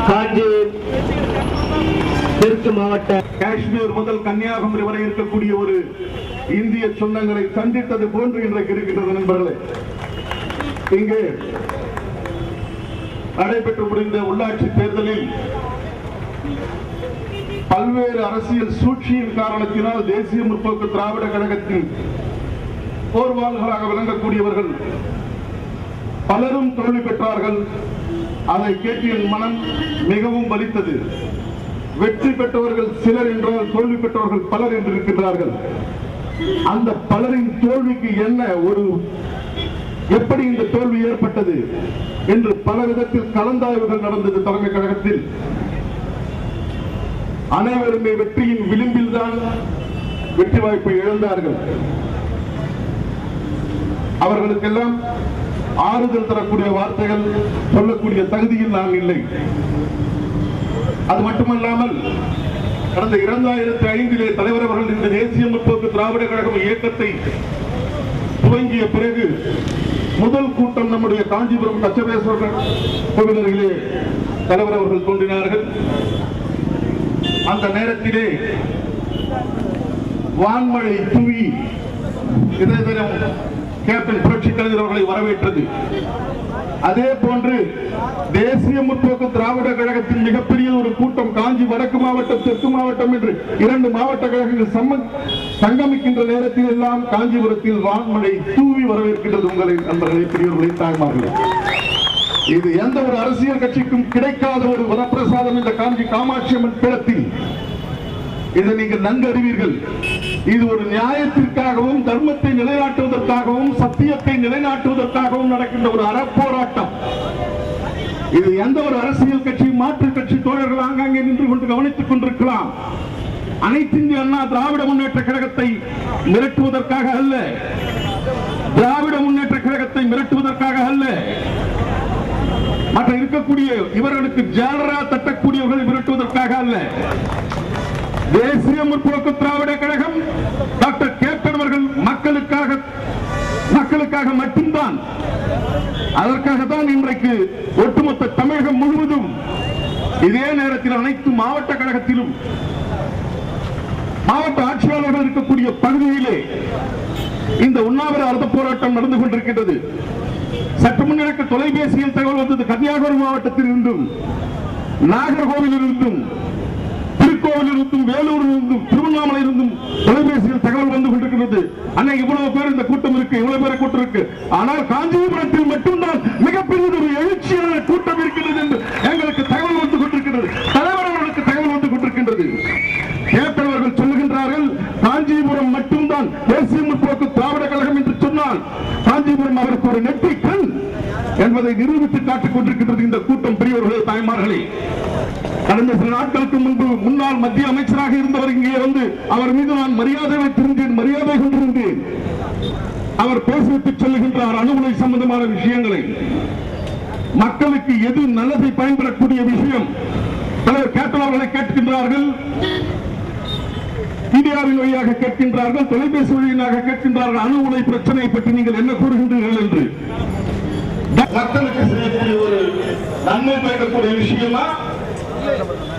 காஞ்சி தெற்கு மாவட்ட காஷ்மீர் முதல் கன்னியாகுமரி வரை இருக்கக்கூடிய ஒரு இந்திய சொந்தங்களை சந்தித்தது போன்று இன்றைக்கு இருக்கின்றது நண்பர்களே. இங்கு நடைபெற்று முடிந்த உள்ளாட்சி தேர்தலில் பல்வேறு அரசியல் சூழ்ச்சியின் காரணத்தினால் தேசிய முற்போக்கு திராவிட கழகத்தின் போர்வாள்களாக விளங்கக்கூடியவர்கள் பலரும் தோல்வி பெற்றார்கள். அதை கேட்டு என் மனம் மிகவும் வலித்தது. வெற்றி பெற்றவர்கள் சிலர் என்றால் தோல்வி பெற்றவர்கள் பலர் என்று இருக்கின்றார்கள். அந்த பலரின் தோல்விக்கு என்ன எப்படி இந்த தோல்வி ஏற்பட்டது என்று பல விதத்தில் கலந்தாய்வுகள் நடந்தது தலைமை கழகத்தில். அனைவருமே வெற்றியின் விளிம்பில் தான் வெற்றி வாய்ப்பை இழந்தார்கள். அவர்களுக்கெல்லாம் ஆறுதல் தரக்கூடிய வார்த்தைகள் சொல்லக்கூடிய தகுதியில் நான் இல்லை. அது மட்டுமல்லாமல் கடந்த 2005 தலைவர் அவர்கள் இந்த தேசிய முற்போக்கு திராவிட கழகம் இயக்கத்தை துவங்கிய பிறகு முதல் கூட்டம் நம்முடைய காஞ்சிபுரம் கச்சபேஸ்வரர் கோவிலர்களே தலைவர் அவர்கள் தோன்றினார்கள். அந்த நேரத்திலே வான்மழை தூவி இதே தினம் கேப்டன் புரட்சி கலைஞர் அவர்களை வரவேற்றது. அதே போன்று தேசிய முற்போக்கு திராவிட கழகத்தின் மிகப்பெரிய ஒரு கூட்டம் காஞ்சி வடக்கு மாவட்டம் தெற்கு மாவட்டம் என்று 2 மாவட்ட கழகங்கள் சங்கமிக்கின்ற நேரத்தில் எல்லாம் காஞ்சிபுரத்தில் வான்மழை தூவி வரவேற்கின்றது உங்களை நண்பர்களே, பெரியவர்களை, தாய்மார்களே. இது எந்த ஒரு அரசியல் கட்சிக்கும் கிடைக்காத ஒரு வரப்பிரசாதம் இந்த காஞ்சி காமாட்சி அம்மன் பீடத்தில். இதை நீங்கள் நன்கு அறிவீர்கள். இது ஒரு நியாயத்திற்காகவும் தர்மத்தை நிலைநாட்டுவதற்காகவும் சத்தியத்தை நிலைநாட்டுவதற்காகவும் நடக்கின்ற ஒரு அறப்போராட்டம். இது எந்த ஒரு அரசியல் கட்சி மாற்று கட்சி தோழர்கள் ஆங்காங்கே நின்று கொண்டு கவனித்துக் கொண்டிருக்கலாம். அனைத்து இந்திய அண்ணா திராவிட முன்னேற்ற கழகத்தை மிரட்டுவதற்காக அல்ல, திராவிட முன்னேற்ற கழகத்தை மிரட்டுவதற்காக அல்ல, மற்ற இருக்கக்கூடிய இவர்களுக்கு ஜாலரா தட்டக்கூடியவர்களை மிரட்டுவதற்காக அல்ல. தேசிய முற்போக்கு திராவிட கழகம் டாக்டர் கேப்டன் அவர்கள் மக்களுக்காக மட்டும்தான். அதற்காக தான் இன்றைக்கு ஒட்டுமொத்த தமிழகம் முழுவதும் இதே நேரத்தில் அனைத்து மாவட்ட கழகத்திலும் மாவட்ட ஆட்சியாளர்கள் இருக்கக்கூடிய பகுதியிலே இந்த உண்ணாவிரத அறுத்த போராட்டம் நடந்து கொண்டிருக்கின்றது. சற்று முன் எனக்கு தொலைபேசியில் தகவல் வந்தது. கன்னியாகுமரி மாவட்டத்தில் இருந்தும் நாகர்கோவில் இருந்தும் திருக்கோவில் இருந்தும் வேலூர் இருந்தும் திருவண்ணாமலை இருந்தும் தொலைபேசியில் தகவல் வந்து கொண்டிருக்கிறது. அன்னைக்கு இவ்வளவு பேர் இந்த கூட்டம் இருக்கு, இவ்வளவு பேர் கூட்டம் இருக்கு. ஆனால் காஞ்சிபுரத்தில் மட்டும்தான் மிகப்பெரிய ஒரு எழுச்சியான கூட்டம் இருக்கிறது என்று எங்களுக்கு தகவல் வந்து கொண்டிருக்கிறது. தலைவர் அவர்களுக்கு தகவல் வந்து கொண்டிருக்கின்றது. கேப்டன் அவர்கள் சொல்லுகின்றார்கள், காஞ்சிபுரம் மட்டும்தான் தேசிய முற்போக்கு திராவிட கழகம் என்று சொன்னால் காஞ்சிபுரம் அவருக்கு ஒரு நெற்றி கண் என்பதை நிரூபித்து காட்டிக் கொண்டிருக்கின்றது இந்த கூட்டம். பெரியவர்களே, தாய்மார்களே, கடந்த சில நாட்களுக்கு முன்பு முன்னாள் மத்திய அமைச்சராக இருந்தவர் இங்கே வந்து அவர் மீது நான் மரியாதை வைத்திருந்தேன், மரியாதை கொண்டிருந்தேன். அவர் பேசிவிட்டு சொல்லுகின்றார் அணுகுலை சம்பந்தமான விஷயங்களை. மக்களுக்கு எது நல்லதை பயன்படக்கூடிய விஷயம் தலைவர் கேப்டன் அவர்களை கேட்கின்றார்கள், மீடியாவின் வழியாக கேட்கின்றார்கள், தொலைபேசி வழியாக கேட்கின்றார்கள். அணு உலை பிரச்சனையை பற்றி நீங்கள் என்ன கூறுகின்றீர்கள் என்று. மக்களுக்கு செய்யக்கூடிய ஒரு நன்மை பயக்கக்கூடிய விஷயமா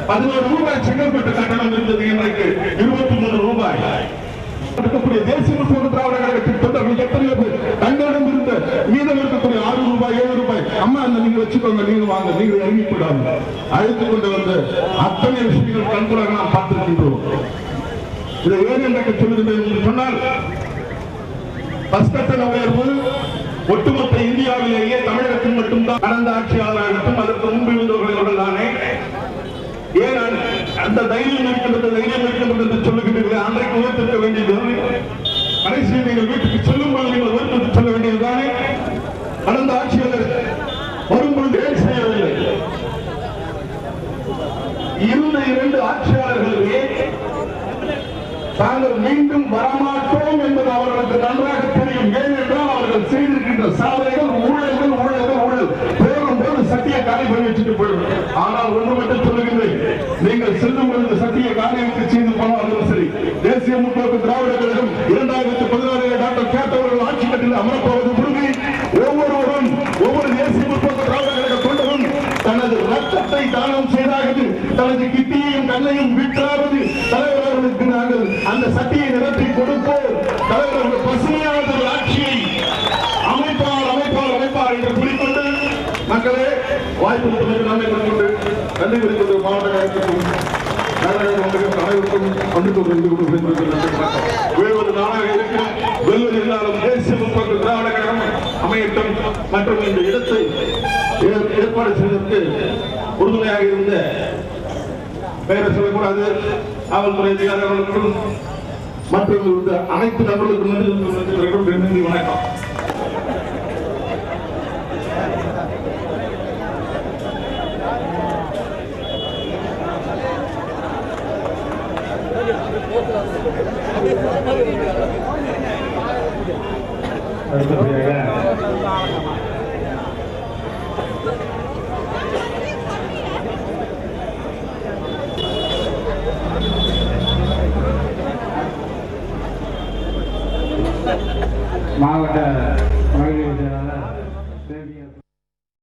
11 ரூபாய் செங்கல்பட்டு கட்டணம் இருந்தது, இன்றைக்கு 23 ரூபாய். இருக்கக்கூடிய தேசிய முற்போக்கு திராவிட கழகத்தின் தொண்டர்கள் எத்தனையோ பேர் தங்களிடம் இருந்த மீதம் இருக்கக்கூடிய 6 ரூபாய் 7 ரூபாய் அம்மா அந்த நீங்க வச்சுக்கோங்க, நீங்க வாங்க, நீங்க அறிவிக்கூடாது அழைத்துக் கொண்டு வந்து அத்தனை விஷயங்கள் கண்கூடாக நாம் பார்த்திருக்கின்றோம். இதை ஏன் எனக்கு சொல்லுகிறேன் என்று சொன்னால், பஸ் கட்டண உயர்வு ஒட்டுமொத்த இந்தியாவிலேயே தமிழகத்தில் மட்டும்தான். கடந்த ஆட்சியாளர்களுக்கும் அதற்கு முன்பு இருந்தவர்கள் தானே. ஏன் அந்த தைரியம் இருக்கின்றது என்று சொல்லுகிறீர்கள்? அன்றைக்கு உயர்த்திருக்க வேண்டியது கடைசியில் நீங்கள் வீட்டுக்கு செல்லும் போது நீங்கள் உயர்த்தி சொல்ல வேண்டியதுதானே. கடந்த ஆட்சியாளர் வரும்பொழுது ஏன் செய்யவில்லை? இருந்த 2 ஆட்சியாளர்களுமே தாங்கள் மீண்டும் வரமாட்டோம் என்பது அவர்களுக்கு நன்றாக தெரியும். ஏனென்றால் அவர்கள் செய்திருக்கின்ற சாதனைகள் ஊழல்கள் ஊழல்கள் ஊழல் போகும்போது சட்டியை காலி பண்ணி வச்சுட்டு போயிடும். ஆனால் ஒன்று மட்டும் சொல்லுகிறேன், நீங்கள் செல்லும் பொழுது சட்டியை காலி வைத்து செய்து போனாலும் சரி, தேசிய முற்போக்கு திராவிட கழகம் 2016 டாக்டர் கேப்டன் அவர்கள் ஆட்சி கட்டில் அமரப்போவது உறுதி. ஒவ்வொருவரும் ஒவ்வொரு தேசிய முற்போக்கு திராவிட கழக தொண்டரும் தனது ரத்தத்தை பணத்தை தானம் செய்தாவது தனது கிட்டியையும் கண்ணையும் விற்றாவது தலைவர் அவர்களுக்கு நாங்கள் அந்த சட்டியை நிரப்பி கொடுப்போம். தலைவர் அவர்கள் பசுமையான ஒரு ஆட்சியை அமைப்பார் அமைப்பார் அமைப்பார் என்று கூறிக்கொண்டு மக்களே வாய்ப்பு நன்மை கொண்டு நன்றி கூறிக்கொண்டு மாவட்ட கழகத்திற்கும் அமையட்டும் மற்றும் இந்த இடத்தை ஏற்பாடு செய்வதற்கு உறுதுணையாக இருந்த பெயரை சொல்லக்கூடாது காவல்துறை அதிகாரிகளுக்கும் மற்றும் அனைத்து நபர்களுக்கும் நன்றி வணக்கம். மாவட்ட மகளிர் செயலாளர்